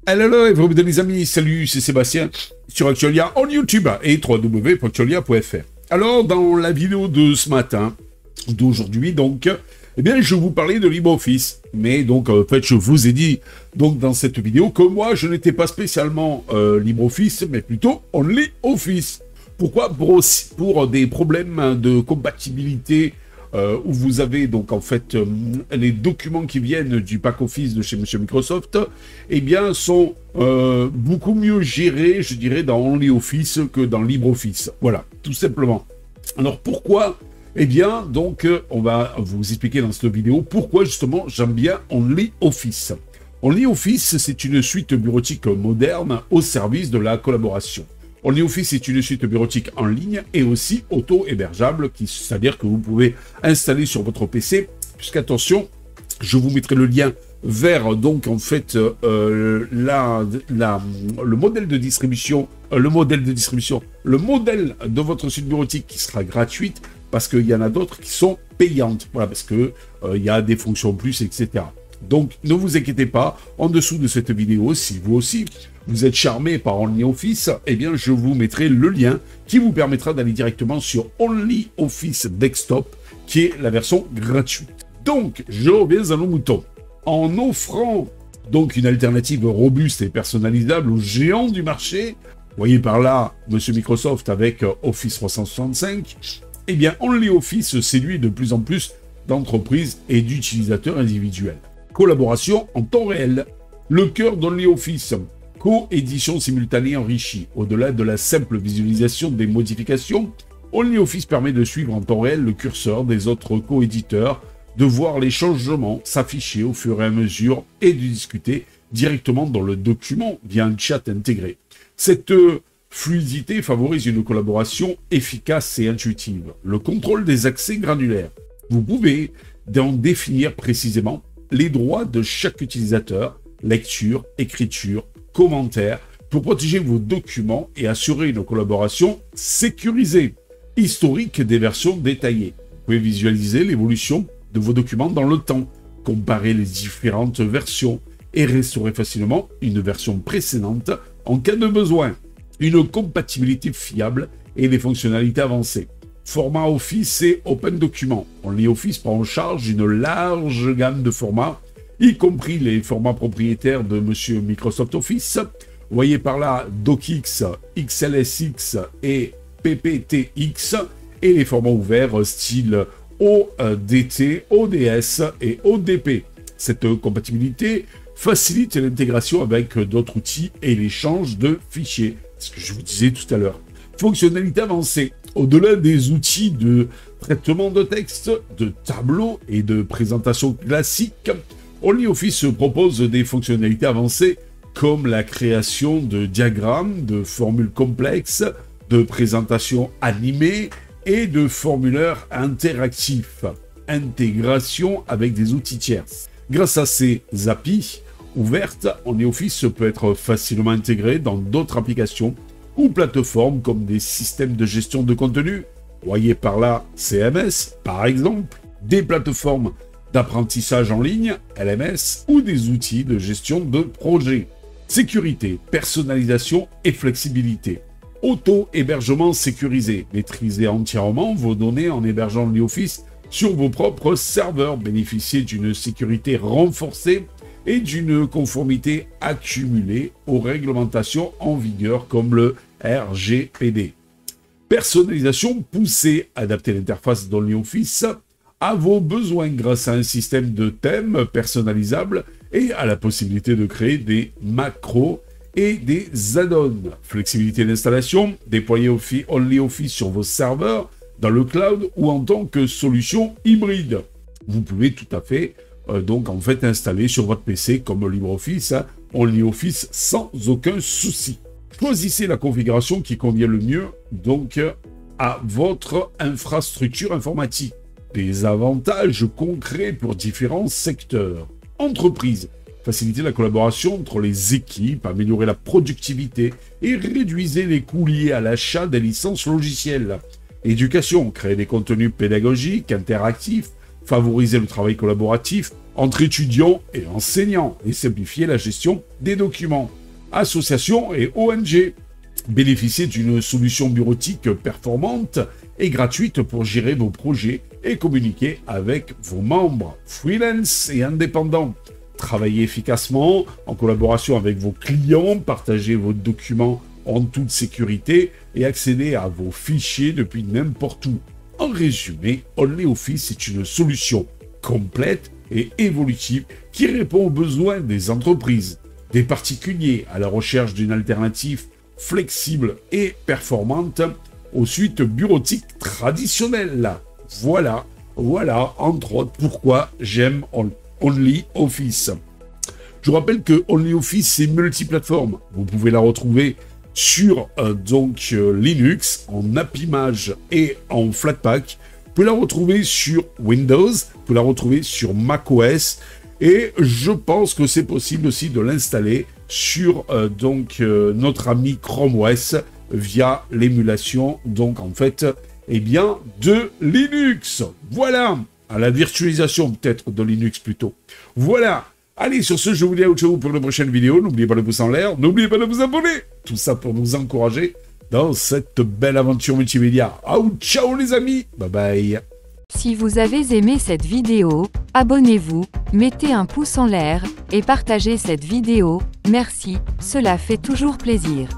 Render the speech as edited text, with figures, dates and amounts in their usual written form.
Hello, everybody les amis, salut, c'est Sébastien sur Actualia en YouTube et www.actualia.fr. Alors, dans la vidéo de ce matin, d'aujourd'hui donc, eh bien, je vous parlais de LibreOffice. Mais donc, en fait, je vous ai dit donc dans cette vidéo que moi, je n'étais pas spécialement LibreOffice, mais plutôt OnlyOffice. Pourquoi? Pour des problèmes de compatibilité où vous avez donc en fait les documents qui viennent du pack office de chez Monsieur Microsoft, eh bien sont beaucoup mieux gérés, je dirais, dans OnlyOffice que dans LibreOffice. Voilà, tout simplement. Alors pourquoi? Eh bien, donc, on va vous expliquer dans cette vidéo pourquoi justement j'aime bien OnlyOffice. OnlyOffice, c'est une suite bureautique moderne au service de la collaboration. OnlyOffice est une suite bureautique en ligne et aussi auto-hébergeable, c'est-à-dire que vous pouvez installer sur votre PC, puisqu'attention, je vous mettrai le lien vers donc en fait le modèle de distribution, le modèle de votre suite bureautique qui sera gratuite, parce qu'il y en a d'autres qui sont payantes, voilà, parce que il y a des fonctions plus, etc. Donc, ne vous inquiétez pas, en dessous de cette vidéo, si vous aussi, vous êtes charmé par OnlyOffice, eh bien, je vous mettrai le lien qui vous permettra d'aller directement sur OnlyOffice Desktop, qui est la version gratuite. Donc, je reviens à nos moutons. En offrant donc une alternative robuste et personnalisable aux géants du marché, vous voyez par là, Monsieur Microsoft avec Office 365, eh bien, OnlyOffice séduit de plus en plus d'entreprises et d'utilisateurs individuels. Collaboration en temps réel. Le cœur d'OnlyOffice. Co-édition simultanée enrichie. Au-delà de la simple visualisation des modifications, OnlyOffice permet de suivre en temps réel le curseur des autres co-éditeurs, de voir les changements s'afficher au fur et à mesure et de discuter directement dans le document via un chat intégré. Cette fluidité favorise une collaboration efficace et intuitive. Le contrôle des accès granulaires. Vous pouvez en définir précisément les droits de chaque utilisateur, lecture, écriture, commentaires, pour protéger vos documents et assurer une collaboration sécurisée. Historique des versions détaillées. Vous pouvez visualiser l'évolution de vos documents dans le temps, comparer les différentes versions et restaurer facilement une version précédente en cas de besoin. Une compatibilité fiable et des fonctionnalités avancées. Format Office et Open Document. OnlyOffice prend en charge une large gamme de formats, y compris les formats propriétaires de Monsieur Microsoft Office. Vous voyez par là DocX, XLSX et PPTX, et les formats ouverts style ODT, ODS et ODP. Cette compatibilité facilite l'intégration avec d'autres outils et l'échange de fichiers, ce que je vous disais tout à l'heure. Fonctionnalités avancées. Au-delà des outils de traitement de texte, de tableaux et de présentation classique, OnlyOffice propose des fonctionnalités avancées comme la création de diagrammes, de formules complexes, de présentations animées et de formulaires interactifs. Intégration avec des outils tiers. Grâce à ces API ouvertes, OnlyOffice peut être facilement intégré dans d'autres applications ou plateformes comme des systèmes de gestion de contenu, voyez par là CMS par exemple, des plateformes d'apprentissage en ligne, LMS, ou des outils de gestion de projet. Sécurité, personnalisation et flexibilité. Auto-hébergement sécurisé. Maîtrisez entièrement vos données en hébergeant OnlyOffice sur vos propres serveurs. Bénéficiez d'une sécurité renforcée et d'une conformité accumulée aux réglementations en vigueur comme le RGPD. Personnalisation poussée, adaptez l'interface d'OnlyOffice à vos besoins grâce à un système de thèmes personnalisables et à la possibilité de créer des macros et des add-ons. Flexibilité d'installation, déployez OnlyOffice sur vos serveurs, dans le cloud ou en tant que solution hybride. Vous pouvez tout à fait donc en fait installer sur votre PC comme LibreOffice, OnlyOffice sans aucun souci. Choisissez la configuration qui convient le mieux donc à votre infrastructure informatique. Des avantages concrets pour différents secteurs. Entreprise. Faciliter la collaboration entre les équipes, améliorer la productivité et réduisez les coûts liés à l'achat des licences logicielles. Éducation. Créer des contenus pédagogiques, interactifs, favoriser le travail collaboratif entre étudiants et enseignants et simplifier la gestion des documents. Associations et ONG. Bénéficier d'une solution bureautique performante et gratuite pour gérer vos projets et communiquer avec vos membres. Freelance et indépendants. Travailler efficacement en collaboration avec vos clients, partager vos documents en toute sécurité et accéder à vos fichiers depuis n'importe où. En résumé, OnlyOffice est une solution complète et évolutive qui répond aux besoins des entreprises, des particuliers à la recherche d'une alternative flexible et performante aux suites bureautiques traditionnelles. Voilà, entre autres, pourquoi j'aime OnlyOffice. Je vous rappelle que OnlyOffice est multiplateforme. Vous pouvez la retrouver sur Linux, en AppImage et en Flatpak. Vous pouvez la retrouver sur Windows, vous pouvez la retrouver sur macOS. Et je pense que c'est possible aussi de l'installer sur notre ami Chrome OS via l'émulation de Linux. Voilà, à la virtualisation peut-être de Linux plutôt. Voilà. Allez, sur ce, je vous dis à ciao pour la prochaine vidéo. N'oubliez pas le pouce en l'air, n'oubliez pas de vous abonner. Tout ça pour nous encourager dans cette belle aventure multimédia. Ciao les amis, bye bye. Si vous avez aimé cette vidéo, abonnez-vous, mettez un pouce en l'air, et partagez cette vidéo, merci, cela fait toujours plaisir.